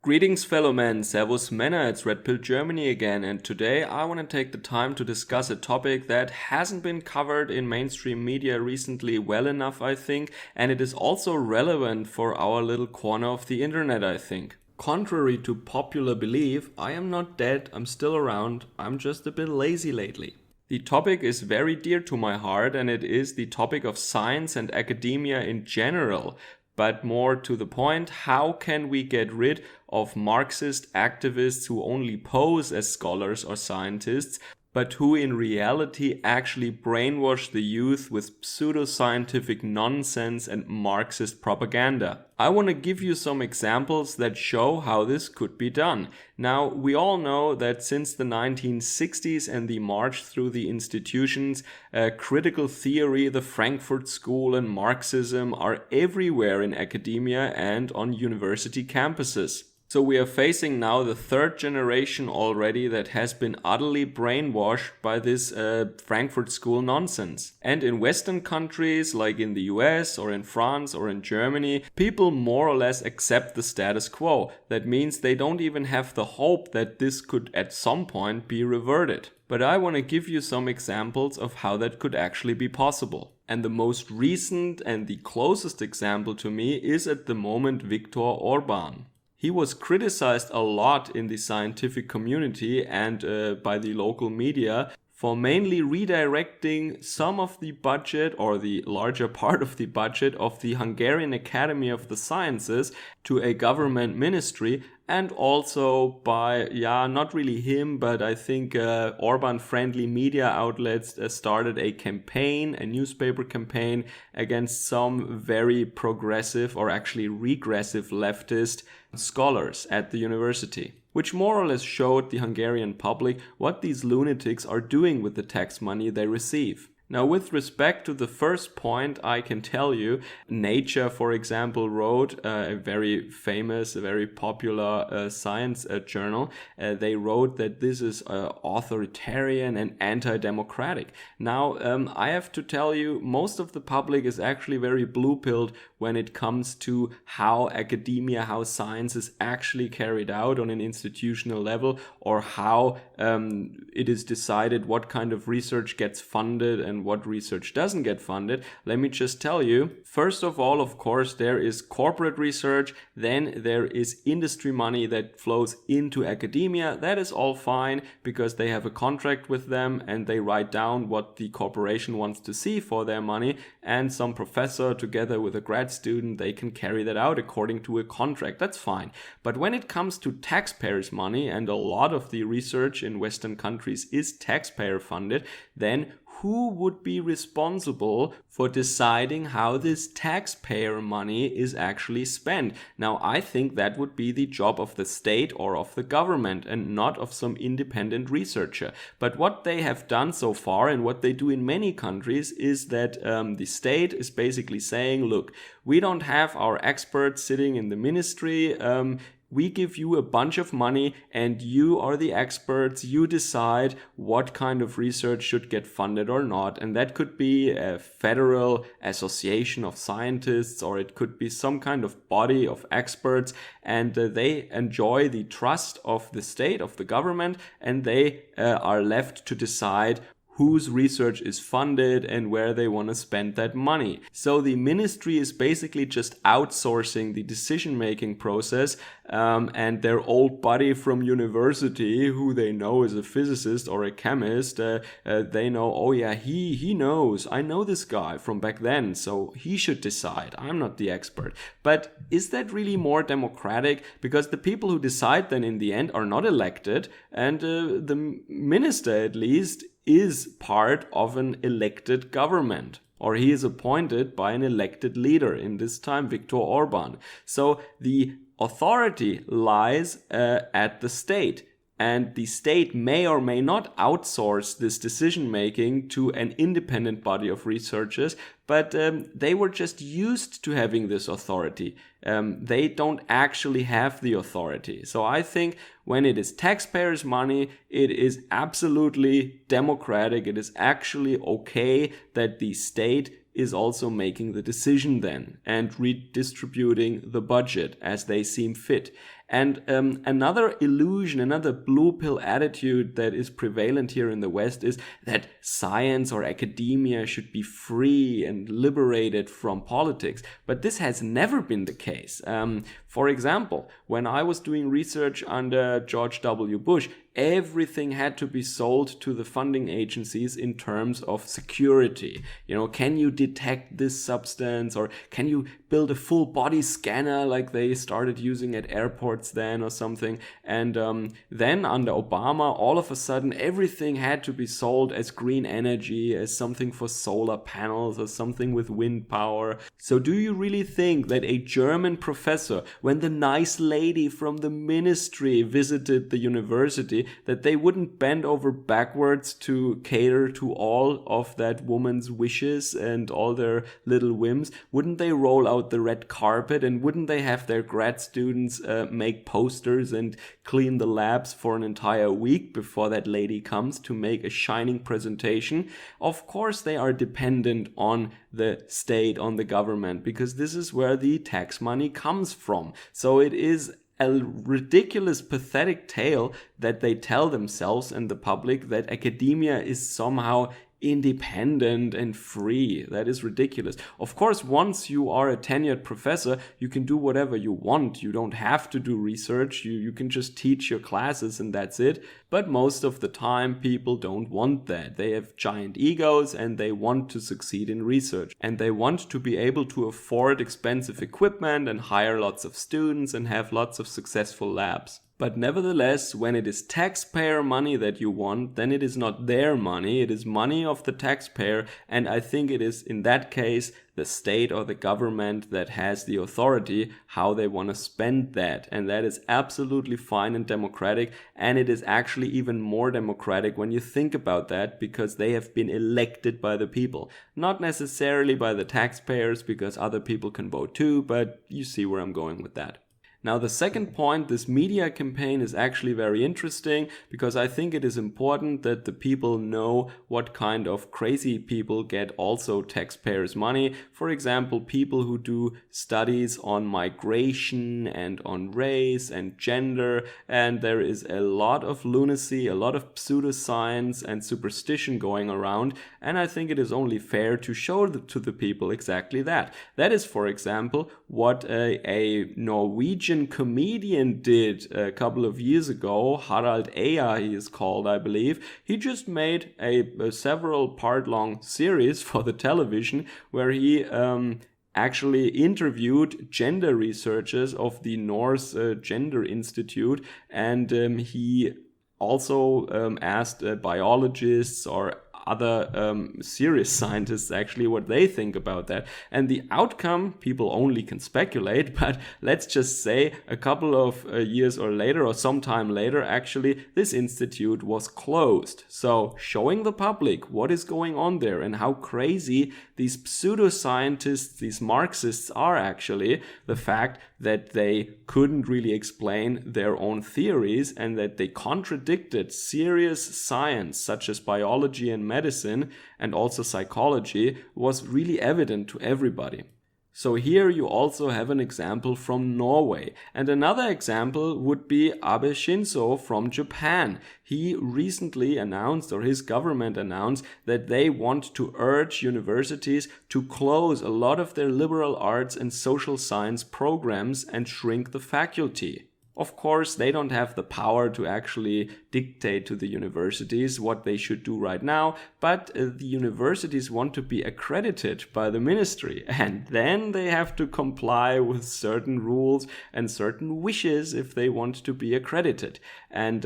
Greetings fellow men, Servus Männer, it's Red Pill Germany again, and today I want to take the time to discuss a topic that hasn't been covered in mainstream media recently well enough, I think, and it is also relevant for our little corner of the internet, I think. Contrary to popular belief, I am not dead, I'm still around, I'm just a bit lazy lately. The topic is very dear to my heart, and it is the topic of science and academia in general. But more to the point, how can we get rid of Marxist activists who only pose as scholars or scientists, but who in reality actually brainwash the youth with pseudoscientific nonsense and Marxist propaganda? I want to give you some examples that show how this could be done. Now, we all know that since the 1960s and the march through the institutions, critical theory, the Frankfurt School and Marxism are everywhere in academia and on university campuses. So we are facing now the third generation already that has been utterly brainwashed by this Frankfurt School nonsense. And in Western countries like in the US or in France or in Germany, people more or less accept the status quo. That means they don't even have the hope that this could at some point be reverted. But I want to give you some examples of how that could actually be possible. And the most recent and the closest example to me is at the moment Viktor Orban. He was criticized a lot in the scientific community and by the local media for mainly redirecting some of the budget or the larger part of the budget of the Hungarian Academy of the Sciences to a government ministry, and also by, not really him, but I think Orban-friendly media outlets started a campaign, a newspaper campaign against some very progressive or actually regressive leftist scholars at the university, which more or less showed the Hungarian public what these lunatics are doing with the tax money they receive. Now, with respect to the first point, I can tell you, Nature, for example, wrote a very famous, a very popular science journal. They wrote that this is authoritarian and anti-democratic. Now, I have to tell you, most of the public is actually very blue-pilled when it comes to how academia, how science is actually carried out on an institutional level, or how it is decided what kind of research gets funded and what research doesn't get funded. Let me just tell you, first of all, of course, there is corporate research, then there is industry money that flows into academia. That is all fine because they have a contract with them and they write down what the corporation wants to see for their money, and some professor together with a grad student, they can carry that out according to a contract. That's fine. But when it comes to taxpayers' money, and a lot of the research in Western countries is taxpayer funded, then who would be responsible for deciding how this taxpayer money is actually spent? Now, I think that would be the job of the state or of the government and not of some independent researcher. But what they have done so far and what they do in many countries is that the state is basically saying, look, we don't have our experts sitting in the ministry. We give you a bunch of money and you are the experts. You decide what kind of research should get funded or not. And that could be a federal association of scientists, or it could be some kind of body of experts. And they enjoy the trust of the state, of the government, and they are left to decide whose research is funded and where they want to spend that money. So the ministry is basically just outsourcing the decision-making process, and their old buddy from university, who they know is a physicist or a chemist, they know, oh yeah, he knows. I know this guy from back then, so he should decide. I'm not the expert. But is that really more democratic? Because the people who decide then in the end are not elected, and the minister at least is part of an elected government, or he is appointed by an elected leader, in this time Viktor Orban. So the authority lies at the state, and the state may or may not outsource this decision making to an independent body of researchers, but they were just used to having this authority. They don't actually have the authority. So I think when it is taxpayers' money, it is absolutely democratic. It is actually okay that the state is also making the decision then and redistributing the budget as they seem fit. And another illusion, another blue pill attitude that is prevalent here in the West is that science or academia should be free and liberated from politics. But this has never been the case. For example, when I was doing research under George W. Bush, everything had to be sold to the funding agencies in terms of security. Can you detect this substance, or can you build a full body scanner like they started using at airports then or something? And then under Obama, all of a sudden everything had to be sold as green energy, as something for solar panels or something with wind power. So do you really think that a German professor, when the nice lady from the ministry visited the university, that they wouldn't bend over backwards to cater to all of that woman's wishes and all their little whims? Wouldn't they roll out the red carpet, and wouldn't they have their grad students make posters and clean the labs for an entire week before that lady comes to make a shining presentation? Of course they are dependent on the state, on the government, because this is where the tax money comes from. So it is a ridiculous, pathetic tale that they tell themselves and the public that academia is somehow independent and free. That is ridiculous. Of course, once you are a tenured professor, you can do whatever you want. You don't have to do research. You can just teach your classes and that's it. But most of the time, people don't want that. They have giant egos and they want to succeed in research. And they want to be able to afford expensive equipment and hire lots of students and have lots of successful labs. But nevertheless, when it is taxpayer money that you want, then it is not their money, it is money of the taxpayer, and I think it is in that case the state or the government that has the authority how they want to spend that. And that is absolutely fine and democratic, and it is actually even more democratic when you think about that, because they have been elected by the people. Not necessarily by the taxpayers, because other people can vote too, but you see where I'm going with that. Now, the second point, this media campaign is actually very interesting, because I think it is important that the people know what kind of crazy people get also taxpayers' money. For example, people who do studies on migration and on race and gender, and there is a lot of lunacy, a lot of pseudoscience and superstition going around, and I think it is only fair to show to the people exactly that. That is, for example, what a Norwegian comedian did a couple of years ago. Harald Eia, he is called, I believe. He just made a several part long series for the television where he actually interviewed gender researchers of the Norse Gender Institute, and he also asked biologists or other serious scientists actually what they think about that. And the outcome, people only can speculate, but let's just say a couple of years or later, or sometime later actually, this institute was closed. So showing the public what is going on there and how crazy these pseudoscientists, these Marxists are actually, the fact that they couldn't really explain their own theories and that they contradicted serious science such as biology and medicine and also psychology was really evident to everybody. So here you also have an example from Norway. And another example would be Abe Shinzo from Japan. He recently announced, or his government announced, that they want to urge universities to close a lot of their liberal arts and social science programs and shrink the faculty. Of course, they don't have the power to actually dictate to the universities what they should do right now, but the universities want to be accredited by the ministry, and then they have to comply with certain rules and certain wishes if they want to be accredited. And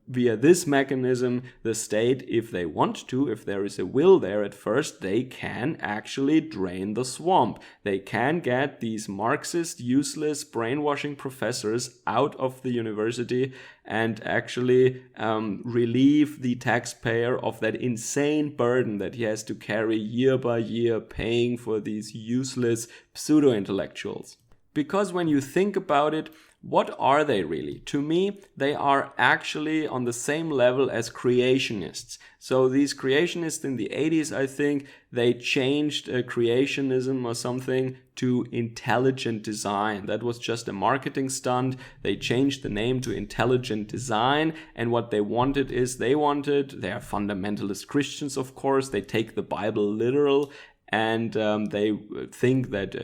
via this mechanism, the state, if they want to, if there is a will there at first, they can actually drain the swamp. They can get these Marxist, useless, brainwashing professors out of the university and actually relieve the taxpayer of that insane burden that he has to carry year by year paying for these useless pseudo-intellectuals. Because when you think about it, What are they really? To me, they are actually on the same level as creationists. So these creationists in the 80s, I think, they changed creationism or something to intelligent design. That was just a marketing stunt. They changed the name to intelligent design, and what they wanted is they are fundamentalist Christians, of course. They take the Bible literal, and they think that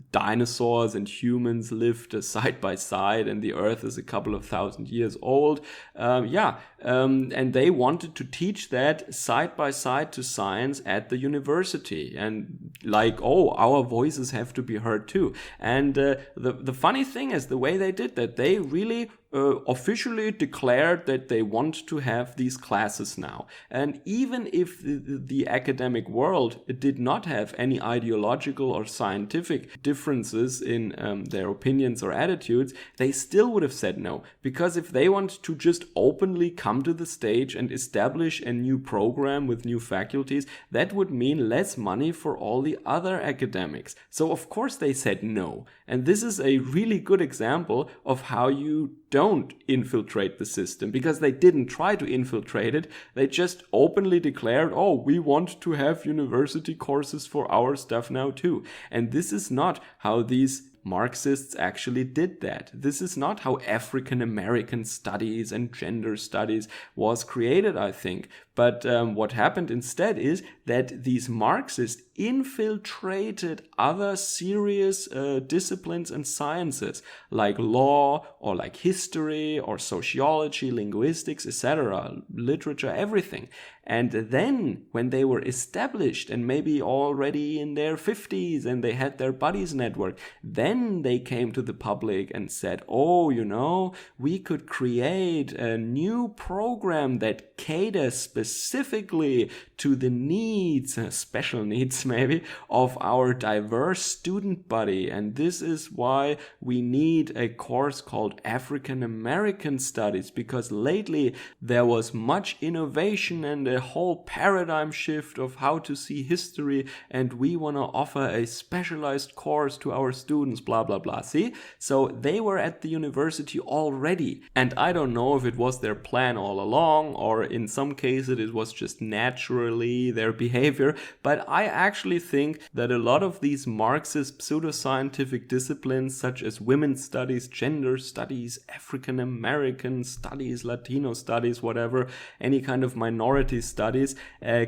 dinosaurs and humans lived side by side and the earth is a couple of thousand years old. And they wanted to teach that side by side to science at the university, and our voices have to be heard too. And the funny thing is the way they did that, they really officially declared that they want to have these classes now. And even if the academic world did not have any ideological or scientific differences in their opinions or attitudes, they still would have said no. Because if they want to just openly come to the stage and establish a new program with new faculties, that would mean less money for all the other academics. So of course they said no. And this is a really good example of how you don't infiltrate the system, because they didn't try to infiltrate it. They just openly declared, we want to have university courses for our stuff now too. And this is not how these Marxists actually did that. This is not how African American studies and gender studies was created, I think. But what happened instead is that these Marxists infiltrated other serious disciplines and sciences like law or like history or sociology, linguistics, etc., literature, everything. And then when they were established and maybe already in their 50s and they had their buddies network, then they came to the public and said, we could create a new program that caters specifically to the needs, special needs maybe, of our diverse student body. And this is why we need a course called African American Studies, because lately there was much innovation and a whole paradigm shift of how to see history, and we want to offer a specialized course to our students, blah blah blah. See? So they were at the university already, and I don't know if it was their plan all along, or in some cases it was just naturally their behavior, but I actually think that a lot of these Marxist pseudoscientific disciplines such as women's studies, gender studies, African American studies, Latino studies, whatever, any kind of minority studies,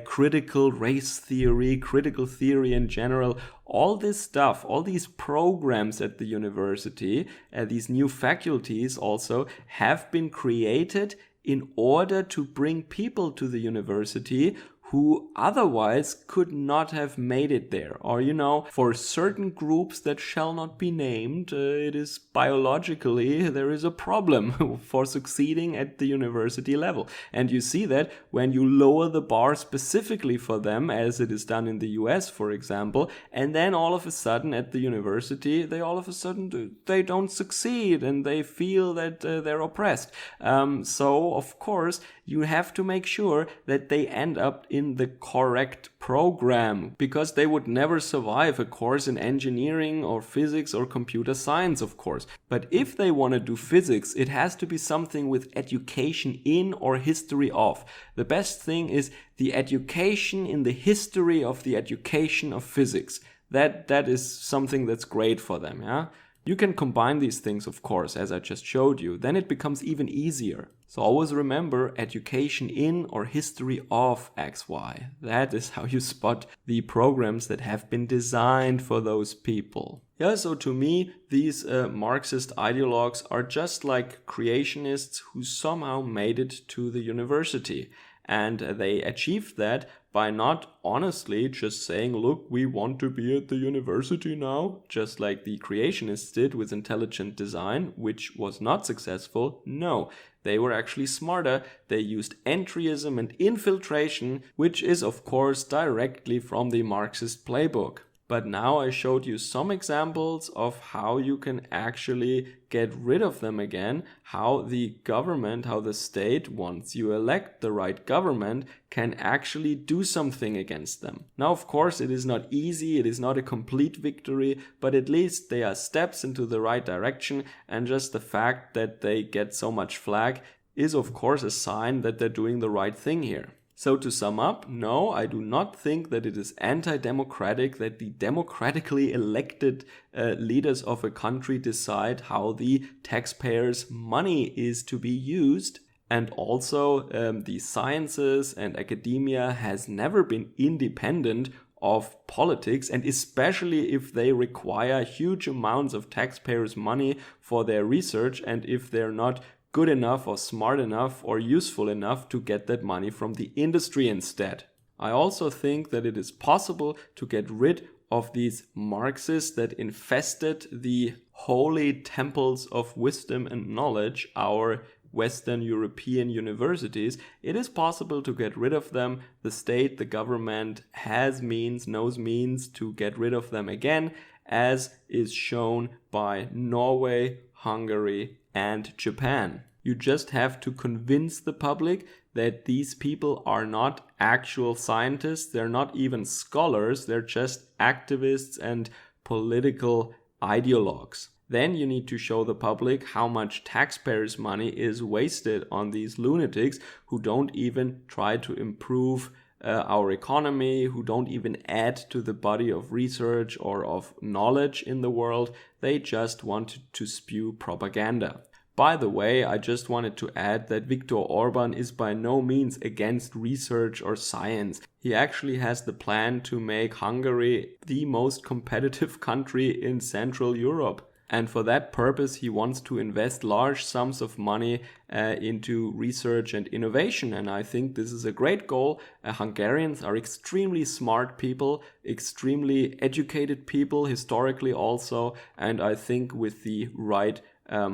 critical race theory, critical theory in general, all this stuff, all these programs at the university, these new faculties also have been created in order to bring people to the university who otherwise could not have made it there. Or, for certain groups that shall not be named, it is biologically, there is a problem for succeeding at the university level. And you see that when you lower the bar specifically for them, as it is done in the US, for example, and then all of a sudden at the university, they don't succeed and they feel that they're oppressed. So, of course, you have to make sure that they end up in the correct program, because they would never survive a course in engineering or physics or computer science, of course. But if they want to do physics, it has to be something with education in or history of. The best thing is the education in the history of the education of physics. That is something that's great for them, yeah? You can combine these things, of course, as I just showed you. Then it becomes even easier. So always remember education in or history of XY. That is how you spot the programs that have been designed for those people. Yeah, so to me, these Marxist ideologues are just like creationists who somehow made it to the university. And they achieved that by not honestly just saying, look, we want to be at the university now, just like the creationists did with intelligent design, which was not successful. No, they were actually smarter. They used entryism and infiltration, which is, of course, directly from the Marxist playbook. But now I showed you some examples of how you can actually get rid of them again, how the government, how the state, once you elect the right government, can actually do something against them. Now, of course, it is not easy, it is not a complete victory, but at least they are steps into the right direction, and just the fact that they get so much flack is of course a sign that they're doing the right thing here. So to sum up, no, I do not think that it is anti-democratic that the democratically elected leaders of a country decide how the taxpayers' money is to be used. And also the sciences and academia has never been independent of politics, and especially if they require huge amounts of taxpayers' money for their research, and if they're not good enough or smart enough or useful enough to get that money from the industry instead. I also think that it is possible to get rid of these Marxists that infested the holy temples of wisdom and knowledge, our Western European universities. It is possible to get rid of them. The state, the government knows means to get rid of them again, as is shown by Norway, Hungary, and Japan. You just have to convince the public that these people are not actual scientists, they're not even scholars, they're just activists and political ideologues. Then you need to show the public how much taxpayers' money is wasted on these lunatics who don't even try to improve our economy, who don't even add to the body of research or of knowledge in the world. They just want to spew propaganda. By the way, I just wanted to add that Viktor Orban is by no means against research or science. He actually has the plan to make Hungary the most competitive country in Central Europe. And for that purpose, he wants to invest large sums of money into research and innovation. And I think this is a great goal. Hungarians are extremely smart people, extremely educated people, historically also. And I think with the right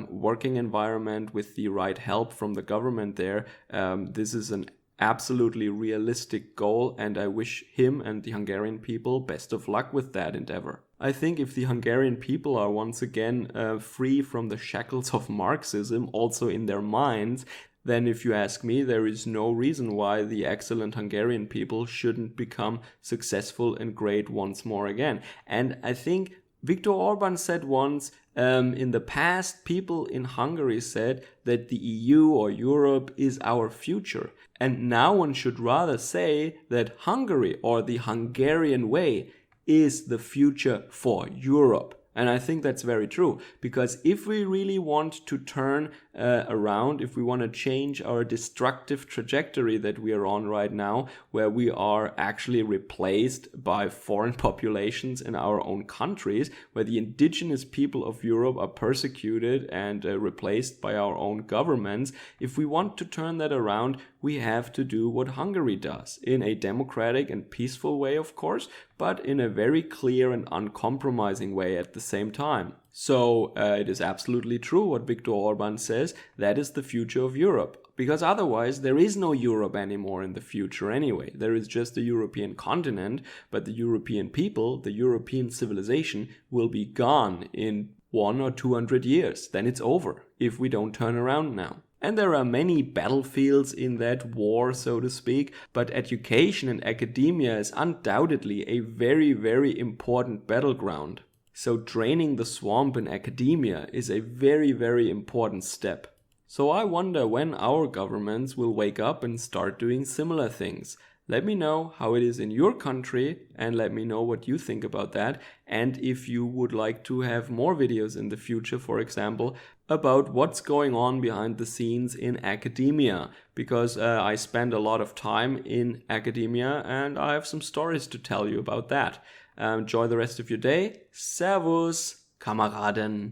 working environment, with the right help from the government there, this is an absolutely realistic goal, and I wish him and the Hungarian people best of luck with that endeavor. I think if the Hungarian people are once again free from the shackles of Marxism, also in their minds, then if you ask me, there is no reason why the excellent Hungarian people shouldn't become successful and great once more again. And I think Viktor Orban said once, in the past, people in Hungary said that the EU or Europe is our future. And now one should rather say that Hungary or the Hungarian way is the future for Europe. And I think that's very true, because if we really want to turn around, if we want to change our destructive trajectory that we are on right now, where we are actually replaced by foreign populations in our own countries, where the indigenous people of Europe are persecuted and replaced by our own governments, if we want to turn that around, we have to do what Hungary does, in a democratic and peaceful way, of course, but in a very clear and uncompromising way at the same time. So it is absolutely true what Viktor Orban says, that is the future of Europe. Because otherwise there is no Europe anymore in the future anyway. There is just a European continent, but the European people, the European civilization will be gone in 100 or 200 years. Then it's over, if we don't turn around now. And there are many battlefields in that war, so to speak, but education and academia is undoubtedly a very, very important battleground. So draining the swamp in academia is a very, very important step. So I wonder when our governments will wake up and start doing similar things. Let me know how it is in your country and let me know what you think about that. And if you would like to have more videos in the future, for example, about what's going on behind the scenes in academia. Because I spend a lot of time in academia and I have some stories to tell you about that. Enjoy the rest of your day. Servus, Kameraden.